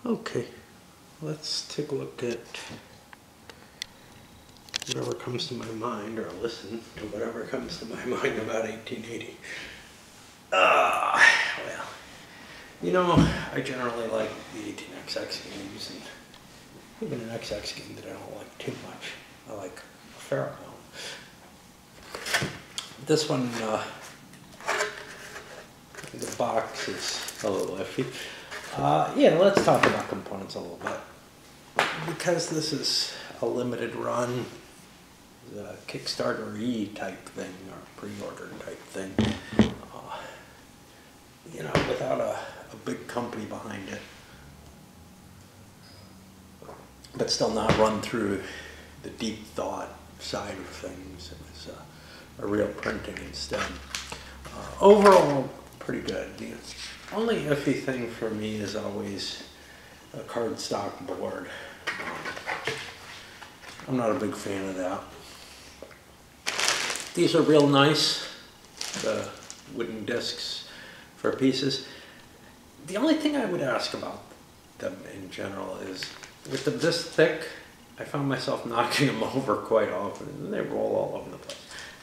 Okay, let's take a look at whatever comes to my mind, or listen to whatever comes to my mind about 1880. Well, you know, I generally like the 18XX games, and even an XX game that I don't like too much. I like a fair amount. This one, the box is a little iffy. Yeah, let's talk about components a little bit. Because this is a limited run, the Kickstarter-y type thing, or pre-order type thing, you know, without a big company behind it, but still not run through the deep thought side of things. It was a real printing instead. Overall, pretty good. The only iffy thing for me is always a cardstock board. I'm not a big fan of that. These are real nice, the wooden discs for pieces. The only thing I would ask about them in general is, with them this thick, I found myself knocking them over quite often, and they roll all over the place.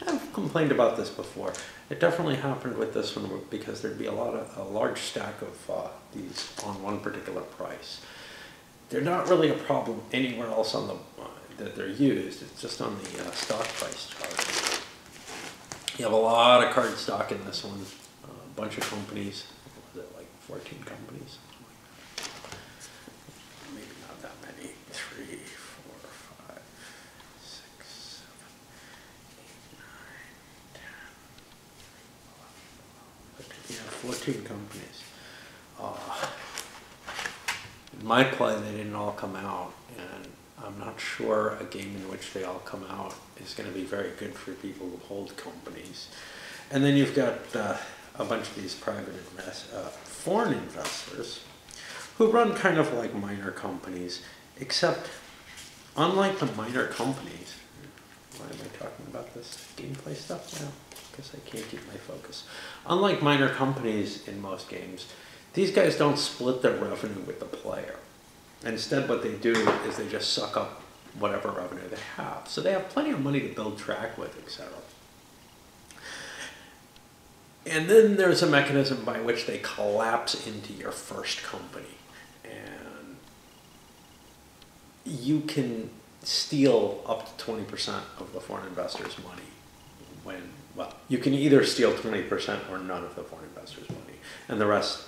I've complained about this before. It definitely happened with this one because there'd be a large stack of these on one particular price. They're not really a problem anywhere else on the that they're used. It's just on the stock price chart. You have a lot of card stock in this one. A bunch of companies. What was it, like 14 companies? Maybe not that many. 3, 4, 5, 6, 7, 8, 9, 10, 11, 12, 13, yeah, 14 companies. In my play, they didn't all come out, and I'm not sure a game in which they all come out is going to be very good for people who hold companies. And then you've got a bunch of these private foreign investors who run kind of like minor companies, except unlike the minor companies, why am I talking about this gameplay stuff now? Because I can't keep my focus. Unlike minor companies in most games, these guys don't split their revenue with the player. Instead, what they do is they just suck up whatever revenue they have. So they have plenty of money to build track with, etc. And then there's a mechanism by which they collapse into your first company. And you can steal up to 20% of the foreign investors' money well, you can either steal 20% or none of the foreign investors' money. And the rest,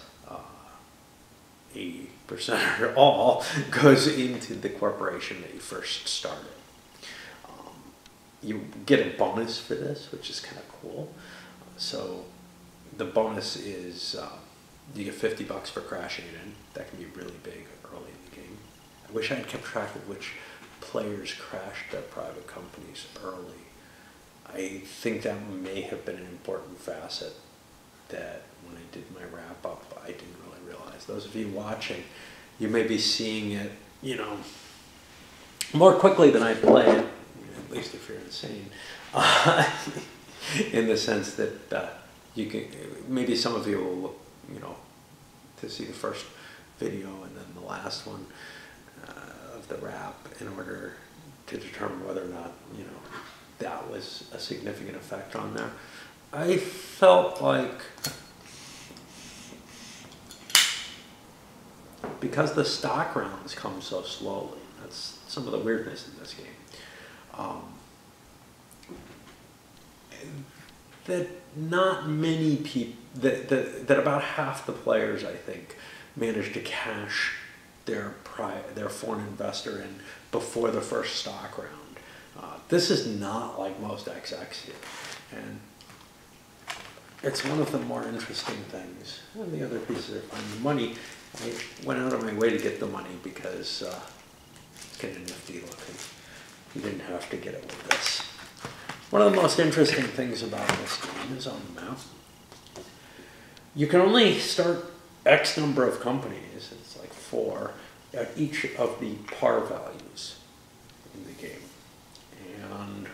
80% or all, goes into the corporation that you first started. You get a bonus for this, which is kind of cool. So the bonus is you get $50 for crashing it in. That can be really big early in the game. I wish I had kept track of which players crashed their private companies early. I think that may have been an important facet that when I did my wrap-up, I didn't really realize. Those of you watching, you may be seeing it, you know, more quickly than I play it, at least if you're insane, in the sense that you can, maybe some of you will look, you know, to see the first video and then the last one of the wrap in order to determine whether or not, you know, that was a significant effect on there. I felt like, because the stock rounds come so slowly, that's some of the weirdness in this game, that not many people, that about half the players, I think, managed to cash their foreign investor in before the first stock round. This is not like most XX here, and it's one of the more interesting things. And the other pieces are finding money. I went out of my way to get the money because it's kind of nifty looking. You didn't have to get it with this. One of the most interesting things about this game is on the map. You can only start X number of companies, it's like 4, at each of the par values in the game. And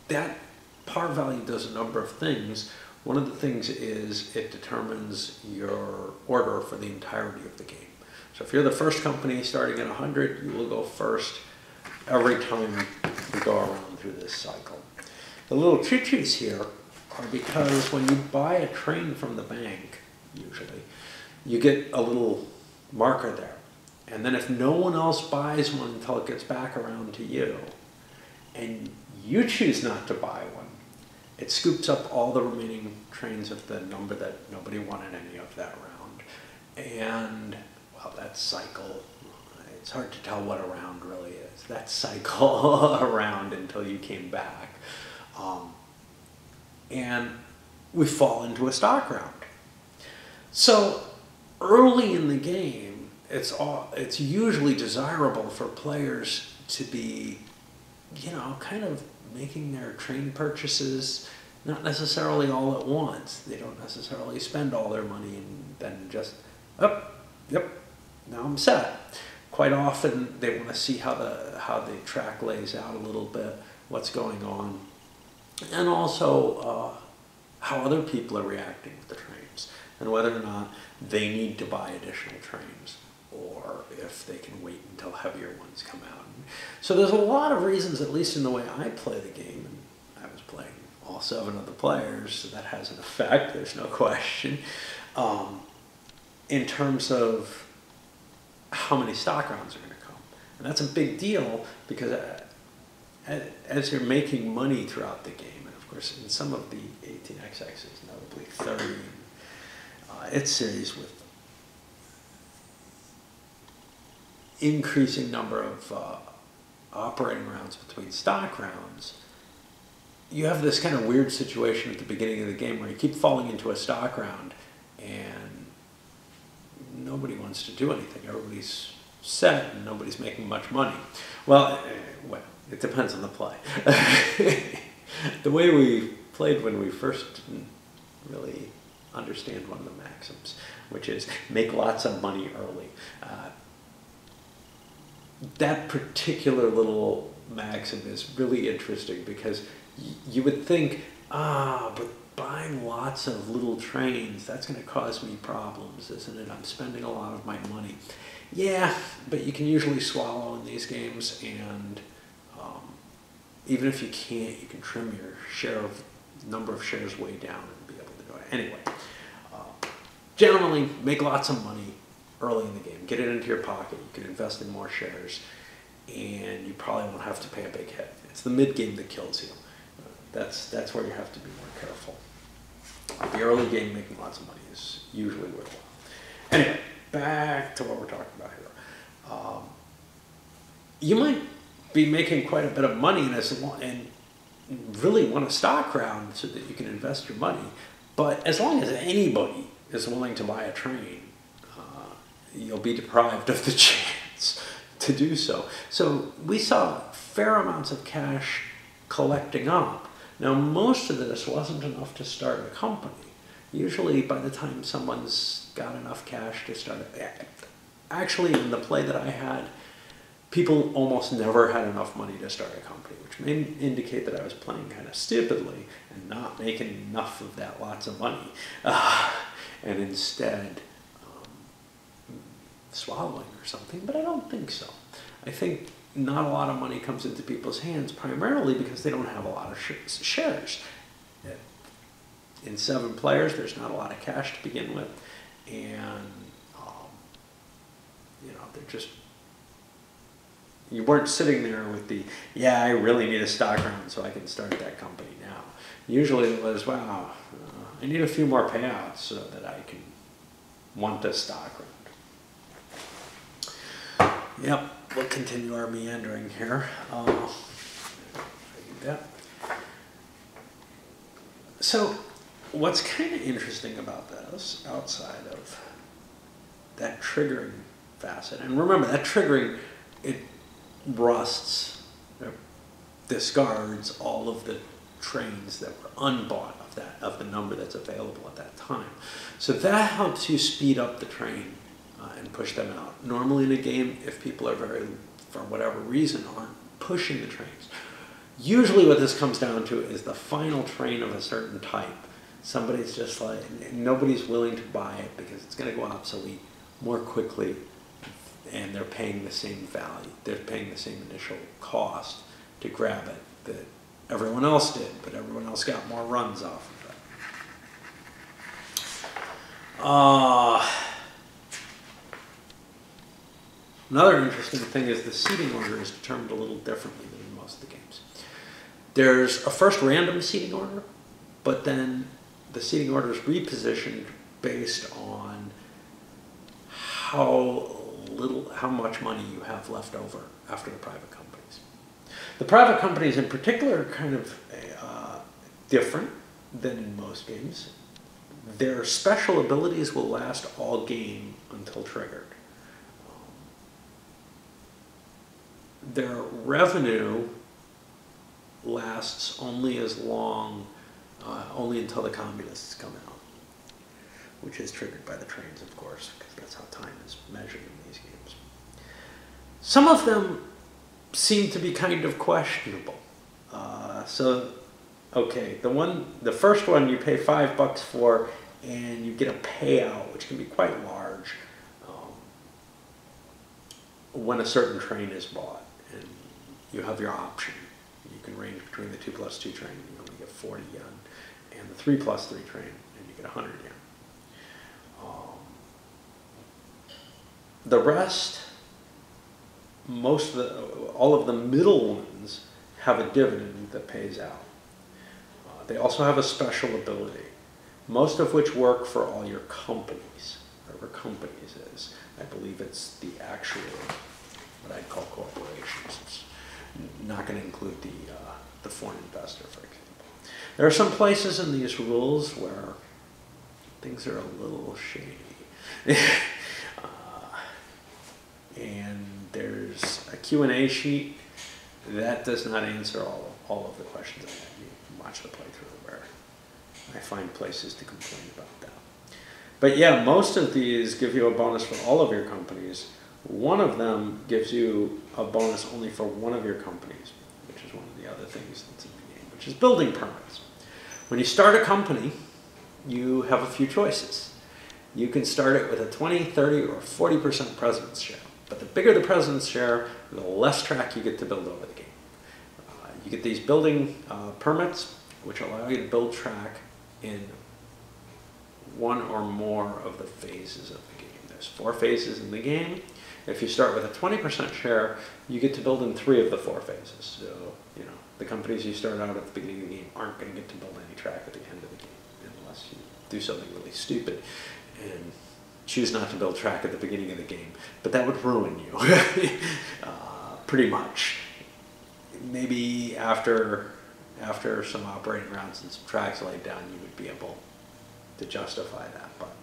that par value does a number of things. One of the things is it determines your order for the entirety of the game. So if you're the first company starting at 100, you will go first every time we go around through this cycle. The little choo-choos here are because when you buy a train from the bank, usually, you get a little marker there. And then if no one else buys one until it gets back around to you, and you choose not to buy one, it scoops up all the remaining trains of the number that nobody wanted any of that round. And, well, that cycle, it's hard to tell what a round really is. That cycle around until you came back. And we fall into a stock round. So early in the game, it's usually desirable for players to be, you know, kind of making their train purchases not necessarily all at once. They don't necessarily spend all their money and then just, oh, yep, now I'm set. Quite often they want to see how the track lays out a little bit, what's going on, and also how other people are reacting with the trains, and whether or not they need to buy additional trains, or if they can wait until heavier ones come out. So there's a lot of reasons, at least in the way I play the game, and I was playing all 7 of the players, so that has an effect, there's no question, in terms of how many stock rounds are going to come. And that's a big deal because as you're making money throughout the game, and of course in some of the 18xx's, notably 30, its series with increasing number of operating rounds between stock rounds, you have this kind of weird situation at the beginning of the game where you keep falling into a stock round and nobody wants to do anything. Everybody's set and nobody's making much money. Well, it depends on the play. The way we played when we first didn't really understand one of the maxims, which is make lots of money early. That particular little maxim is really interesting because you would think, but buying lots of little trains, that's going to cause me problems, isn't it? I'm spending a lot of my money. Yeah, but you can usually swallow in these games, and even if you can't, you can trim your number of shares way down and be able to do it. Anyway, generally, make lots of money early in the game. Get it into your pocket. You can invest in more shares, and you probably won't have to pay a big hit. It's the mid-game that kills you. That's where you have to be more careful. The early game, making lots of money is usually worthwhile. Anyway, back to what we're talking about here. You might be making quite a bit of money and really want a stock round so that you can invest your money. But as long as anybody is willing to buy a train, you'll be deprived of the chance to do so. So we saw fair amounts of cash collecting up. Now, most of this wasn't enough to start a company. Usually, by the time someone's got enough cash to start it, actually, in the play that I had, people almost never had enough money to start a company, which may indicate that I was playing kind of stupidly and not making enough of that lots of money, and instead swallowing or something, but I don't think so. I think not a lot of money comes into people's hands primarily because they don't have a lot of shares. In 7 players, there's not a lot of cash to begin with, and you know, they're just, you weren't sitting there with the, yeah, I really need a stock round so I can start that company now. Usually it was, wow, I need a few more payouts so that I can want a stock round. Yep, we'll continue our meandering here. So what's kind of interesting about this, outside of that triggering facet, and remember that triggering, it rusts, discards all of the trains that were unbought of the number that's available at that time. So that helps you speed up the train and push them out. Normally in a game, if people are for whatever reason, aren't pushing the trains, usually what this comes down to is the final train of a certain type somebody's just like, nobody's willing to buy it because it's going to go obsolete more quickly, and they're paying the same value. They're paying the same initial cost to grab it that everyone else did, but everyone else got more runs off of it. Another interesting thing is the seeding order is determined a little differently than in most of the games. There's a first random seeding order, but then the seeding order is repositioned based on how much money you have left over after the private companies. The private companies in particular are kind of different than in most games. Their special abilities will last all game until triggered. Their revenue lasts only as long, only until the communists come out, which is triggered by the trains, of course, because that's how time is measured in these games. Some of them seem to be kind of questionable. Okay, the first one you pay $5 for, and you get a payout, which can be quite large, when a certain train is bought, and you have your option. You can range between the 2+2 train, you only get 40 yen, and the 3+3 train, and you get 100 yen. The rest, all of the middle ones have a dividend that pays out. They also have a special ability, most of which work for all your companies, whatever companies is. I believe it's the actual, what I'd call corporations. It's not going to include the foreign investor, for example. There are some places in these rules where things are a little shady. And there's a Q&A sheet that does not answer all of the questions I have. You can watch the playthrough where I find places to complain about that. But yeah, most of these give you a bonus for all of your companies. One of them gives you a bonus only for one of your companies, which is one of the other things that's in the game, which is building permits. When you start a company, you have a few choices. You can start it with a 20, 30, or 40% president's share. But the bigger the president's share, the less track you get to build over the game. You get these building permits, which allow you to build track in one or more of the phases of the game. There's 4 phases in the game. If you start with a 20% share, you get to build in 3 of the 4 phases. So, the companies you start out at the beginning of the game aren't going to get to build any track at the end of the game, unless you do something really stupid and choose not to build track at the beginning of the game. But that would ruin you, pretty much. Maybe after some operating rounds and some tracks laid down, you would be able to justify that. But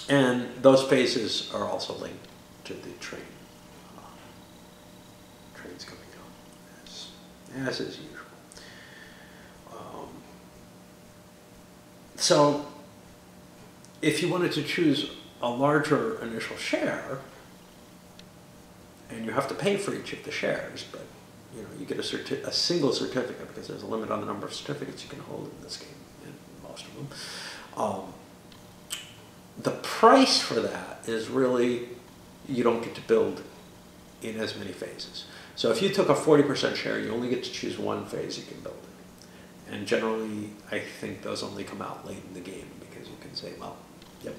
and those phases are also linked to the trains coming out, as is usual. So if you wanted to choose a larger initial share, and you have to pay for each of the shares, but you get a single certificate, because there's a limit on the number of certificates you can hold in this game, in most of them. The price for that is really, you don't get to build in as many phases. So if you took a 40% share, you only get to choose one phase you can build in. And generally, I think those only come out late in the game, because you can say, well, yep,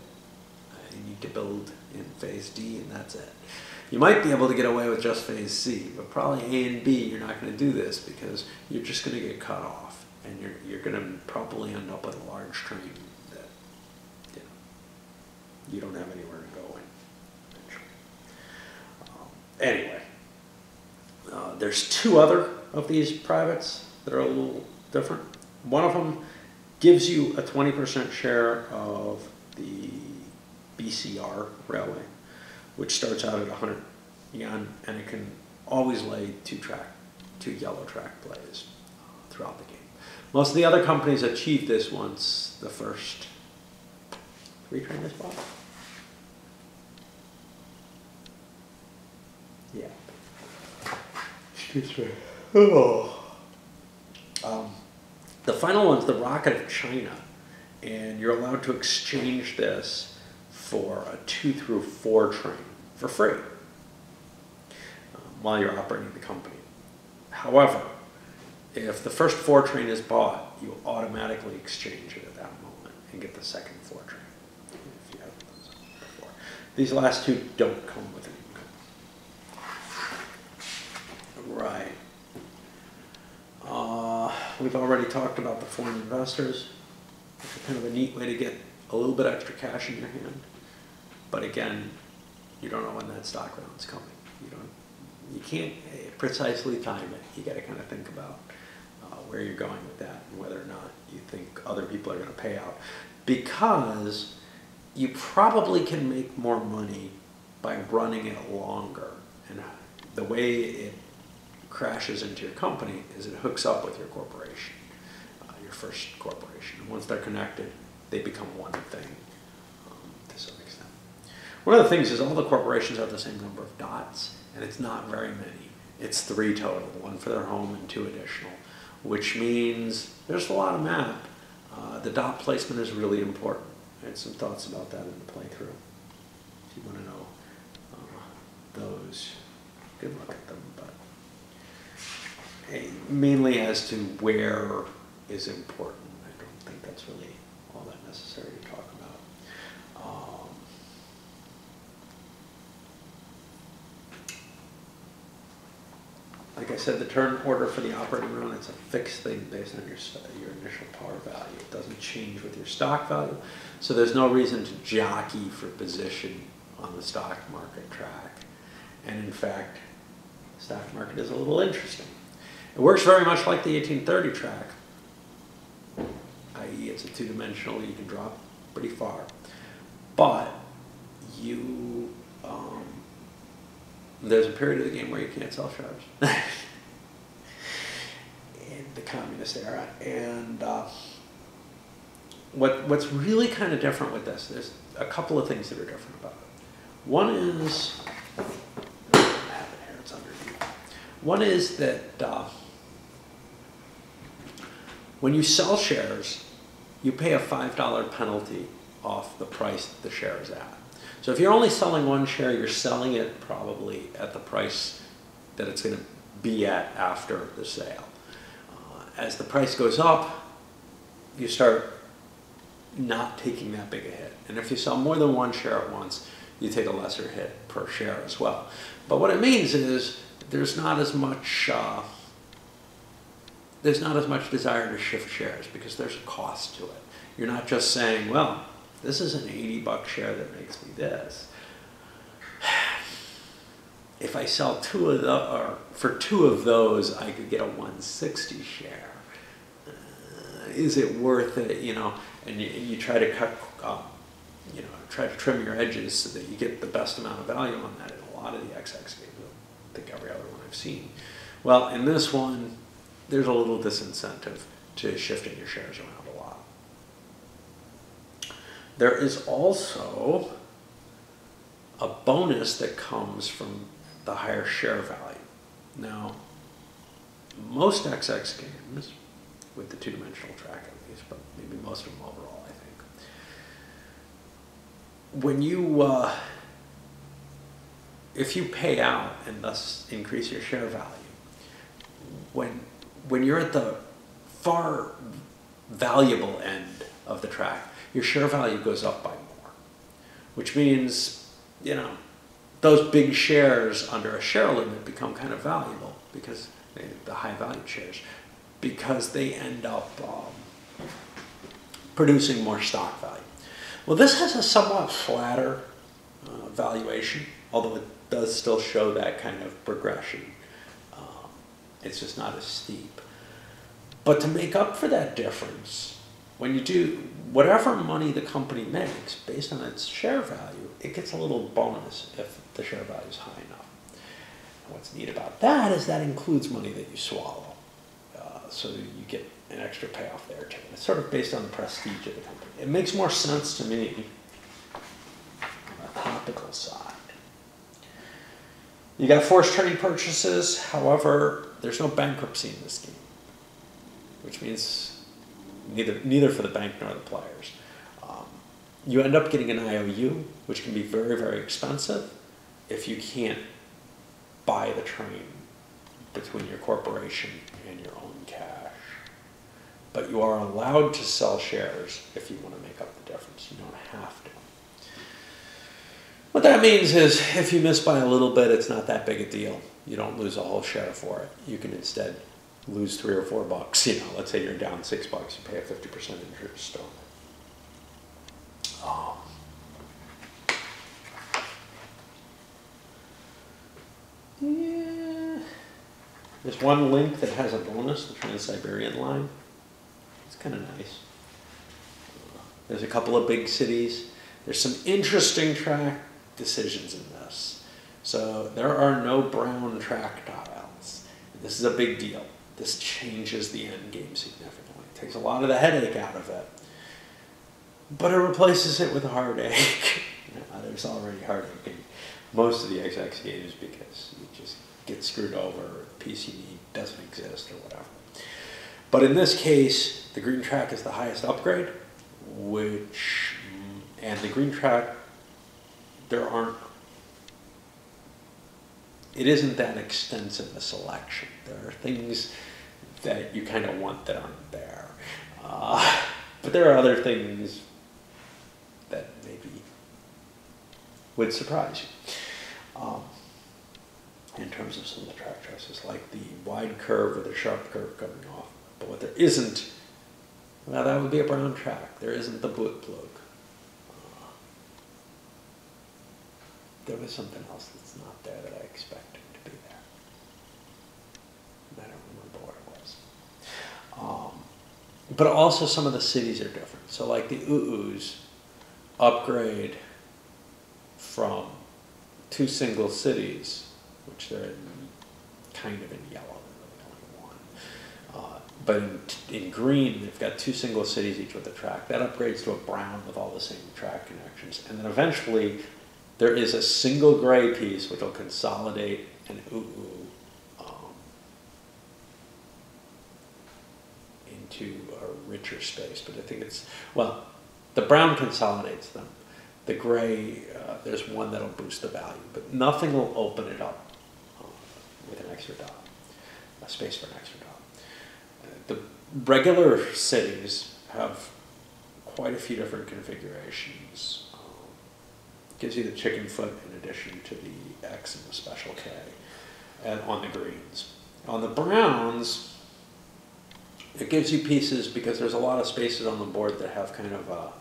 I need to build in phase D, and that's it. You might be able to get away with just phase C, but probably A and B, you're not going to do this, because you're just going to get cut off, and you're going to probably end up with a large train that you don't have anywhere to go in eventually. Anyway, there's 2 other of these privates that are a little different. One of them gives you a 20% share of the BCR railway, which starts out at 100 yen, and it can always lay 2 yellow track plays throughout the game. Most of the other companies achieve this once the first 3 train is bought. Yeah. Excuse me. Oh. The final one's the Rocket of China, and you're allowed to exchange this for a 2 through 4 train for free while you're operating the company. However, if the first 4 train is bought, you automatically exchange it at that moment and get the second 4 train if you have those before. These last 2 don't come with an income. Right. We've already talked about the foreign investors, which are kind of a neat way to get a little bit extra cash in your hand. But again, you don't know when that stock round's coming. You can't precisely time it. You got to kind of think about where you're going with that and whether or not you think other people are going to pay out. Because you probably can make more money by running it longer. And the way it crashes into your company is it hooks up with your corporation, your first corporation. And once they're connected, they become one thing to some extent. One of the things is all the corporations have the same number of dots, and it's not very many. It's 3 total, 1 for their home and 2 additional, which means there's a lot of map. The dot placement is really important. I had some thoughts about that in the playthrough. If you want to know those, good look at them. But mainly as to where is important. I don't think that's really all that necessary to talk about. Like I said, the turn order for the operating round, it's a fixed thing based on your initial par value. It doesn't change with your stock value. So there's no reason to jockey for position on the stock market track. And in fact, the stock market is a little interesting. It works very much like the 1830 track, i.e. it's a 2-dimensional, you can drop pretty far. But there's a period of the game where you can't sell shares. In the communist era. And what's really kind of different with this, there's a couple of things that are different about it. One is, I have it here, it's underneath. One is that when you sell shares, you pay a $5 penalty off the price that the share is at. So if you're only selling 1 share, you're selling it probably at the price that it's going to be at after the sale. As the price goes up, you start not taking that big a hit. And if you sell more than 1 share at once, you take a lesser hit per share as well. But what it means is there's not as much desire to shift shares because there's a cost to it. You're not just saying, well, this is an $80 share that makes me this. If I sell 2 of those, or for 2 of those, I could get a 160 share. Is it worth it? And you try to cut, try to trim your edges so that you get the best amount of value on that. In a lot of the XX games, I think every other one I've seen. Well, in this one, there's a little disincentive to shifting your shares around a lot. There is also a bonus that comes from the higher share value. Now, most XX games, with the 2-dimensional track at least, but maybe most of them overall, I think, when you, if you pay out and thus increase your share value, when you're at the far valuable end of the track, your share value goes up by more, which means, those big shares under a share limit become kind of valuable because the high value shares, because they end up producing more stock value. Well, this has a somewhat flatter valuation, although it does still show that kind of progression. It's just not as steep. But to make up for that difference, when you do whatever money the company makes based on its share value, it gets a little bonus if the share value is high enough. And what's neat about that is that includes money that you swallow. So you get an extra payoff there too. It's sort of based on the prestige of the company. It makes more sense to me on the topical side. You got forced trade purchases, however, there's no bankruptcy in this game, which means neither for the bank nor the players. You end up getting an IOU, which can be very, very expensive if you can't buy the train between your corporation and your own cash. But you are allowed to sell shares if you want to make up the difference. You don't have to. What that means is if you miss by a little bit, it's not that big a deal. You don't lose a whole share for it. You can instead lose $3 or $4. You know, let's say you're down $6, you pay a 50% interest on it. Yeah. There's one link that has a bonus, the Trans-Siberian line. It's kind of nice. There's a couple of big cities. There's some interesting track decisions in this. So there are no brown track tiles. This is a big deal. This changes the end game significantly. It takes a lot of the headache out of it. But it replaces it with a heartache. There's already heartache in most of the XX games because you just get screwed over, or the piece you need doesn't exist, or whatever. But in this case, the green track is the highest upgrade, and the green track, it isn't that extensive a selection. There are things that you kind of want that aren't there. But there are other things that maybe would surprise you in terms of some of the track choices, like the wide curve or the sharp curve coming off. But what there isn't, well, that would be a brown track. There isn't the boot plug. There was something else that's not there that I expected to be there. I don't remember what it was. But also some of the cities are different. So like the UUs upgrade from 2 single cities, which they're kind of in yellow, they're really only one. But in green, they've got 2 single cities, each with a track. That upgrades to a brown with all the same track connections. And then eventually, there is a single gray piece which will consolidate an UU into a richer space. But I think the brown consolidates them. The gray, there's one that'll boost the value, but nothing will open it up with an extra dot, a space for an extra dot. The regular cities have quite a few different configurations. Gives you the chicken foot in addition to the X and the special K and on the greens. On the browns, it gives you pieces because there's a lot of spaces on the board that have kind of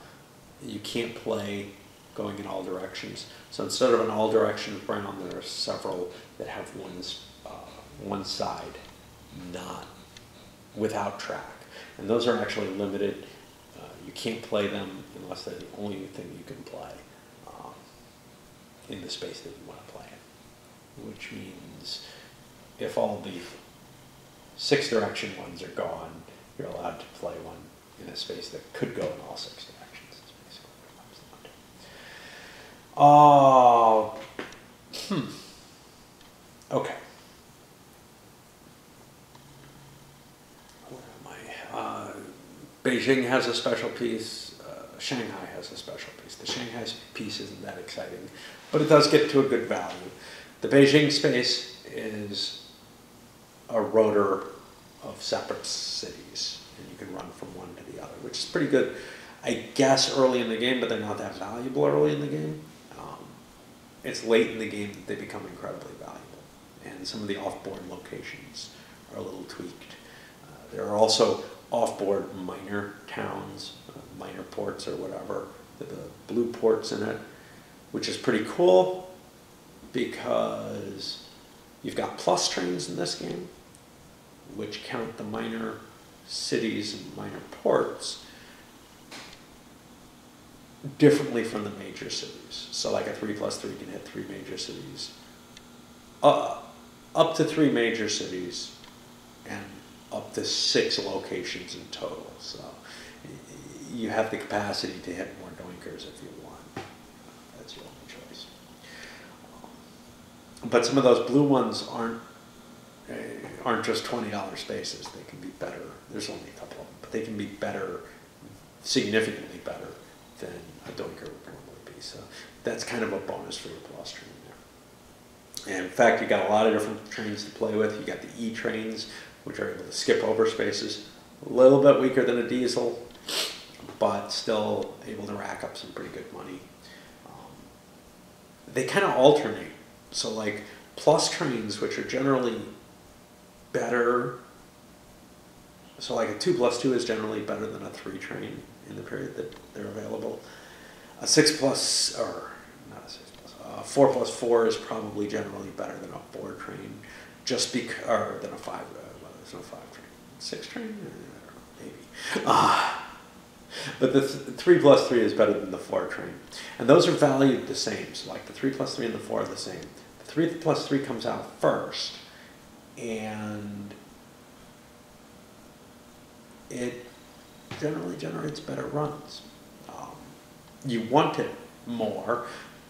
you can't play going in all directions. So instead of an all direction brown, there are several that have one side not without track. And those are actually limited. You can't play them unless they're the only thing you can play in the space that you want to play in. Which means if all the 6 direction ones are gone, you're allowed to play one in a space that could go in all 6 directions. Is basically what it comes down to. Okay. Where am I? Beijing has a special piece. Shanghai has a special piece. The Shanghai piece isn't that exciting, but it does get to a good value. The Beijing space is a rotor of separate cities, and you can run from one to the other, which is pretty good, I guess, early in the game, but they're not that valuable early in the game. It's late in the game that they become incredibly valuable, and some of the off-board locations are a little tweaked. There are also off-board minor towns, minor ports or whatever, with the blue ports in it, which is pretty cool because you've got plus trains in this game, which count the minor cities and minor ports differently from the major cities. So like a 3+3 can hit 3 major cities, up to 3 major cities, and up to 6 locations in total. So you have the capacity to hit more doinkers if you want. That's your only choice. But some of those blue ones aren't just $20 spaces. They can be better. There's only a couple of them, but they can be better, significantly better than a Doinker would normally be. So that's kind of a bonus for your plus train there. And in fact, you got a lot of different trains to play with. You got the E trains, which are able to skip over spaces. A little bit weaker than a diesel, but still able to rack up some pretty good money. They kind of alternate. So like plus trains, which are generally better. So like a 2+2 is generally better than a 3 train in the period that they're available. A 6+, or not a 4+4 is probably generally better than a 4 train, just because, or than a 5. Well, there's no 5 train. 6 train, I don't know, maybe. But the 3+3 is better than the 4 train, and those are valued the same. So like the 3+3 and the 4 are the same. The 3+3 comes out first, and it generally generates better runs. You want it more,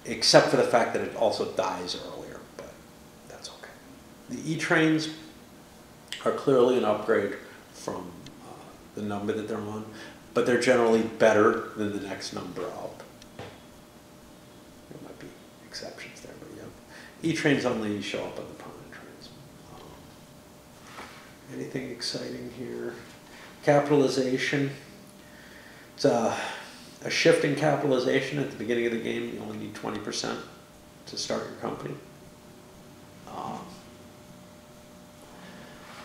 except for the fact that it also dies earlier, but that's okay. The E-trains are clearly an upgrade from the number that they're on, but they're generally better than the next number up. There might be exceptions there, but yeah. E-trains only show up on the permanent trains. Anything exciting here? Capitalization. It's a shift in capitalization at the beginning of the game. You only need 20% to start your company.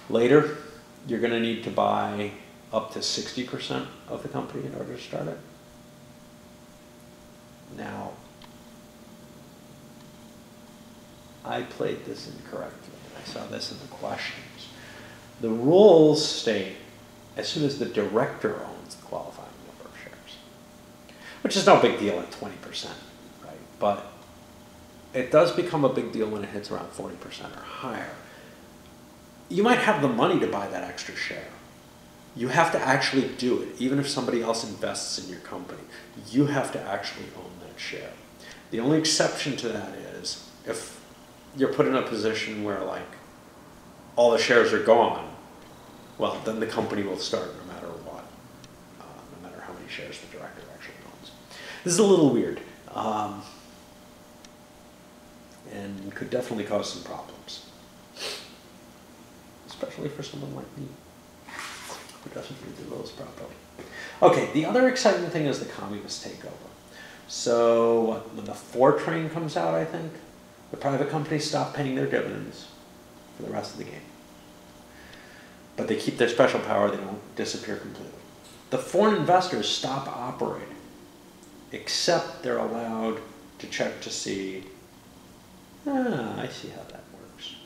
Later, you're going to need to buy up to 60% of the company in order to start it. Now, I played this incorrectly. I saw this in the questions. The rules state as soon as the director owns the qualifying number of shares, which is no big deal at 20%, right? But it does become a big deal when it hits around 40% or higher. You might have the money to buy that extra share. You have to actually do it. Even if somebody else invests in your company, you have to actually own that share. The only exception to that is if you're put in a position where like all the shares are gone, well, then the company will start no matter what, no matter how many shares the director actually owns. This is a little weird, and could definitely cause some problems, especially for someone like me who doesn't read the rules properly. Okay, the other exciting thing is the communist takeover. So when the 4 train comes out, I think, the private companies stop paying their dividends for the rest of the game. But they keep their special power, they don't disappear completely. The foreign investors stop operating, except they're allowed to check to see, I see how that works.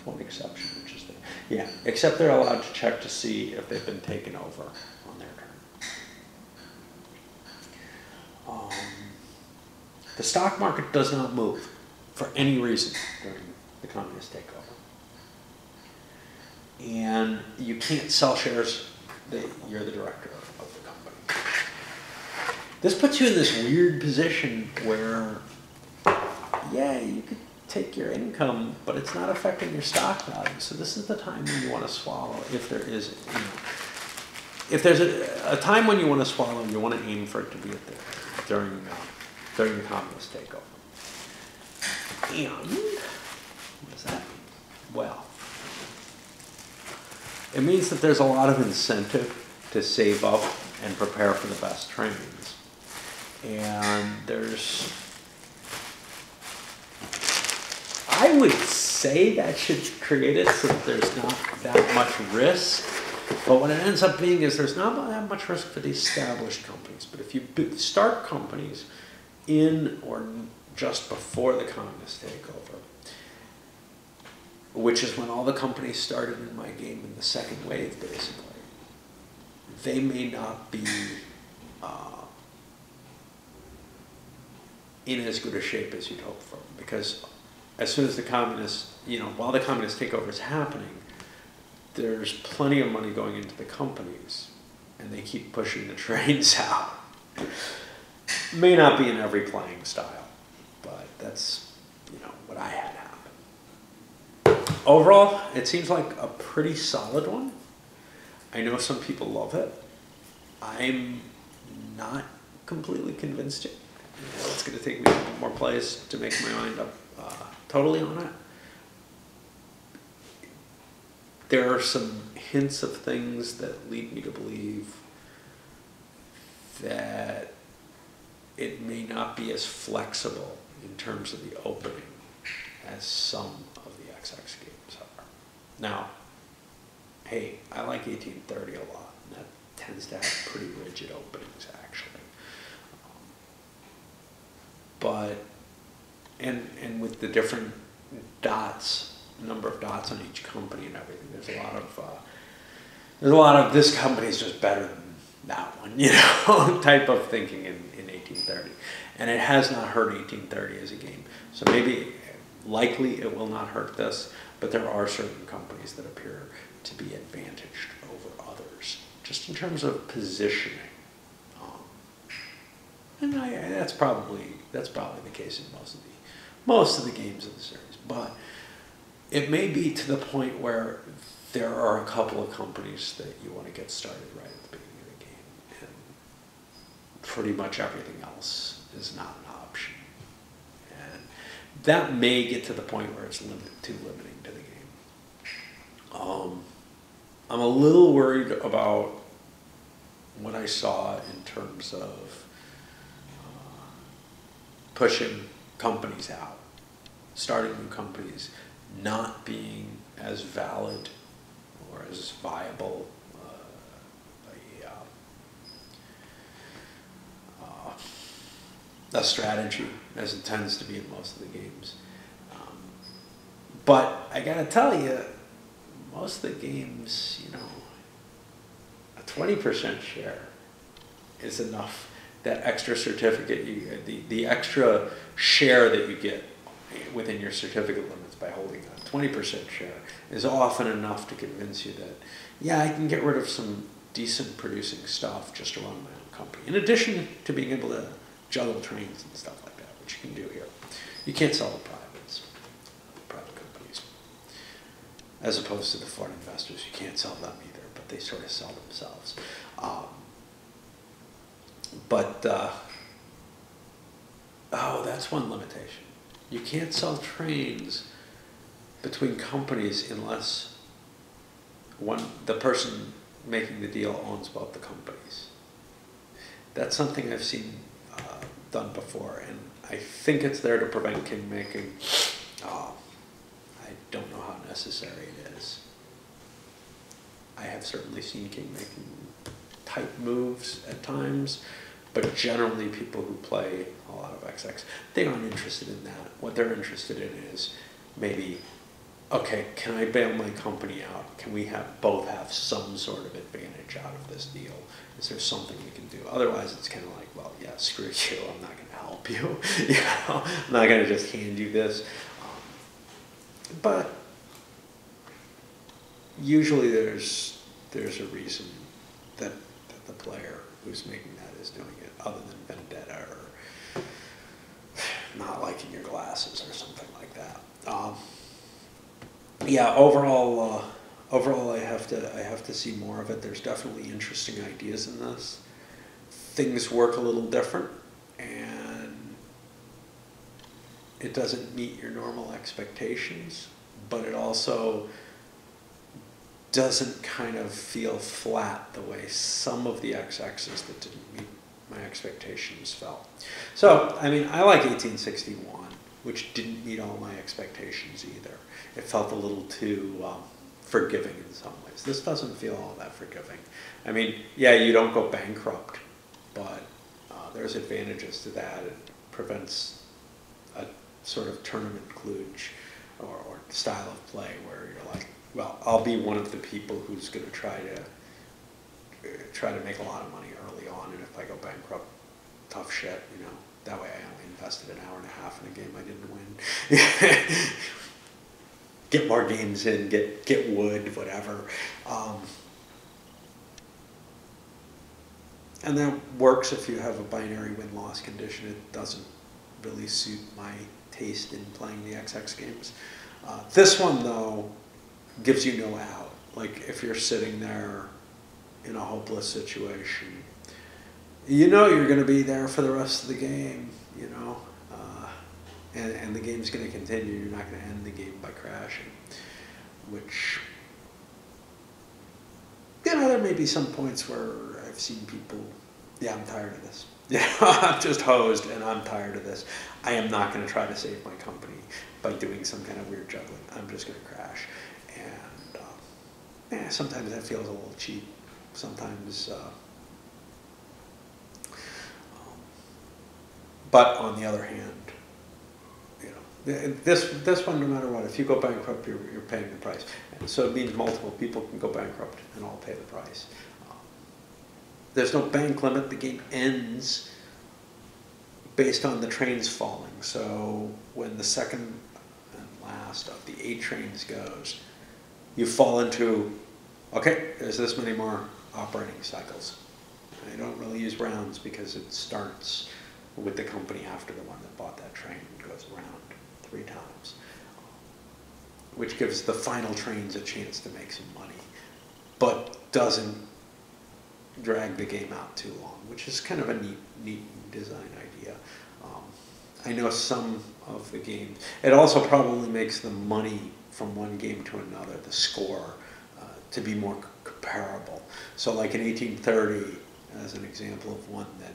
One exception, which is yeah, except they're allowed to check to see if they've been taken over on their turn. The stock market does not move for any reason during the communist takeover. And you can't sell shares that you're the director of the company. This puts you in this weird position where, yeah, you could take your income, but it's not affecting your stock value. So this is the time when you want to swallow, if there is, if there's a time when you want to swallow, you want to aim for it to be at during the communist takeover. And what does that mean? Well, it means that there's a lot of incentive to save up and prepare for the best trains. And I would say that should create it so that there's not that much risk. But what it ends up being is there's not that much risk for the established companies. But if you start companies in or just before the communist takeover, which is when all the companies started in my game in the second wave, basically, they may not be in as good a shape as you'd hope for. Because as soon as the communist, while the communist takeover is happening, there's plenty of money going into the companies, and they keep pushing the trains out. May not be in every playing style, but that's, what I had happen. Overall, it seems like a pretty solid one. I know some people love it. I'm not completely convinced yet. It's going to take me a couple more plays to make my mind up totally on it. There are some hints of things that lead me to believe that it may not be as flexible in terms of the opening as some of the XX games are. Now, hey, I like 1830 a lot, and that tends to have pretty rigid openings, actually. But, and with the different dots, number of dots on each company and everything, there's a lot of this company is just better than that one, you know, type of thinking in 1830. And it has not hurt 1830 as a game. So maybe, likely it will not hurt this, but there are certain companies that appear to be advantaged over others, just in terms of positioning. And that's probably the case in most of the games of the series. But it may be to the point where there are a couple of companies that you want to get started right at the beginning of the game, and pretty much everything else is not an option. And that may get to the point where it's too limiting to the game. I'm a little worried about what I saw in terms of pushing companies out, starting new companies, not being as valid or as viable a strategy as it tends to be in most of the games. But I gotta tell you, most of the games, you know, a 20% share is enough. That extra certificate, the extra share that you get within your certificate limits by holding a 20% share is often enough to convince you that, yeah, I can get rid of some decent producing stuff just to run my own company. In addition to being able to juggle trains and stuff like that, which you can do here. You can't sell to private companies. As opposed to the foreign investors, you can't sell them either, but they sort of sell themselves. That's one limitation. You can't sell trains between companies unless the person making the deal owns both the companies. That's something I've seen done before, and I think it's there to prevent kingmaking. I don't know how necessary it is. I have certainly seen kingmaking type moves at times, but generally people who play a lot of XX, they aren't interested in that. What they're interested in is maybe, okay, can I bail my company out? Can we both have some sort of advantage out of this deal? Is there something we can do? Otherwise, it's kind of like, well, yeah, screw you. I'm not going to help you. You know, I'm not going to just hand you this. But usually there's a reason that the player who's making that is doing it, other than vendetta or not liking your glasses or something like that. Yeah, overall, I have to see more of it. There's definitely interesting ideas in this. Things work a little different, and it doesn't meet your normal expectations, but it also doesn't kind of feel flat the way some of the XXs that didn't meet my expectations felt. So, I mean, I like 1861, which didn't meet all my expectations either. It felt a little too forgiving in some ways. This doesn't feel all that forgiving. I mean, yeah, you don't go bankrupt, but there's advantages to that. It prevents a sort of tournament kludge or style of play where you're like, well, I'll be one of the people who's going to try to make a lot of money early on, and if I go bankrupt, tough shit, you know. That way I only invested an hour and a half in a game I didn't win. Get more games in, get wood, whatever. And that works if you have a binary win-loss condition. It doesn't really suit my taste in playing the XX games. This one, though, gives you no out. Like, if you're sitting there in a hopeless situation, you know you're going to be there for the rest of the game, you know, and the game's going to continue. You're not going to end the game by crashing, which, you know, there may be some points where I've seen people, yeah, I'm tired of this. Yeah, I'm just hosed and I'm tired of this. I am not going to try to save my company by doing some kind of weird juggling. I'm just going to crash. And sometimes that feels a little cheap. Sometimes, but on the other hand, you know, this one, no matter what, if you go bankrupt, you're paying the price. And so it means multiple people can go bankrupt and all pay the price. There's no bank limit. The game ends based on the trains falling. So when the second and last of the 8 trains goes, you fall into, okay, there's this many more operating cycles. I don't really use rounds because it starts with the company after the one that bought that train and goes around 3 times, which gives the final trains a chance to make some money, but doesn't drag the game out too long, which is kind of a neat design idea. I know some of the games, it also probably makes the money from one game to another, the score, to be more comparable. So like in 1830, as an example of one that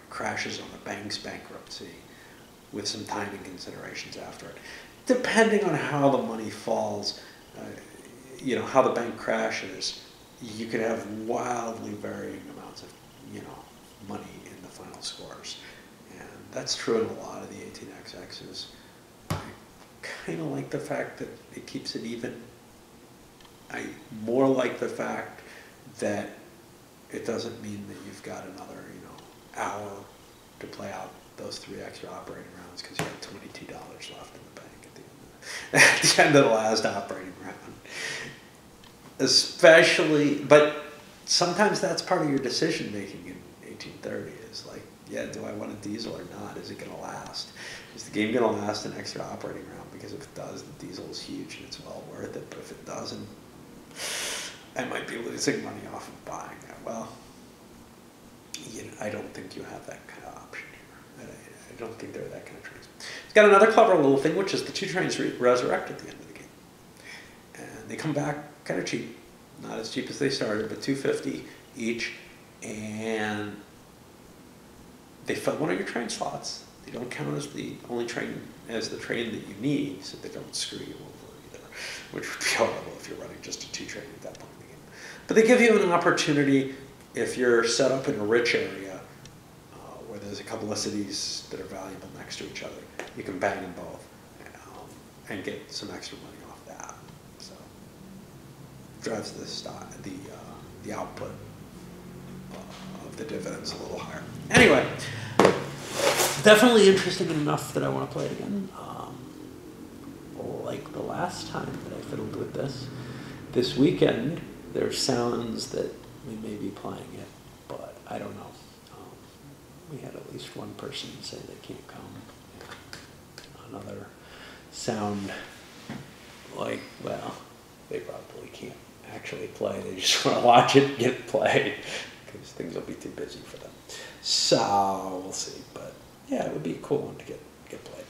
crashes on a bank's bankruptcy with some timing considerations after it. Depending on how the money falls, you know, how the bank crashes, you could have wildly varying amounts of, you know, money in the final scores. And that's true in a lot of the 18xx's. I kind of like the fact that it keeps it even. I more like the fact that it doesn't mean that you've got another, you know, hour to play out those 3 extra operating rounds because you have $22 left in the bank at the end of the last operating round. Especially, but sometimes that's part of your decision making in 1830 is like, yeah, do I want a diesel or not? Is it going to last? Is the game going to last an extra operating round? Because if it does, the diesel is huge and it's well worth it. But if it doesn't, I might be losing money off of buying it. Well, you know, I don't think you have that kind of option here. I don't think they're that kind of trains. It's got another clever little thing, which is the 2 trains resurrect at the end of the game. And they come back kind of cheap. Not as cheap as they started, but $2.50 each. And they fill one of your train slots. They don't count as the only train, as the train that you need, so they don't screw you over either, which would be horrible if you're running just a 2 train at that point in the game. But they give you an opportunity if you're set up in a rich area where there's a couple of cities that are valuable next to each other. You can bang them both and get some extra money off that. So drives the output of the dividends a little higher. Anyway, definitely interesting enough that I want to play it again. Like the last time that I fiddled with this weekend, there's sounds that we may be playing it, but I don't know. We had at least one person say they can't come. Another sound like, well, they probably can't actually play. They just want to watch it get played because things will be too busy for them. So we'll see. But yeah, it would be a cool one to get played.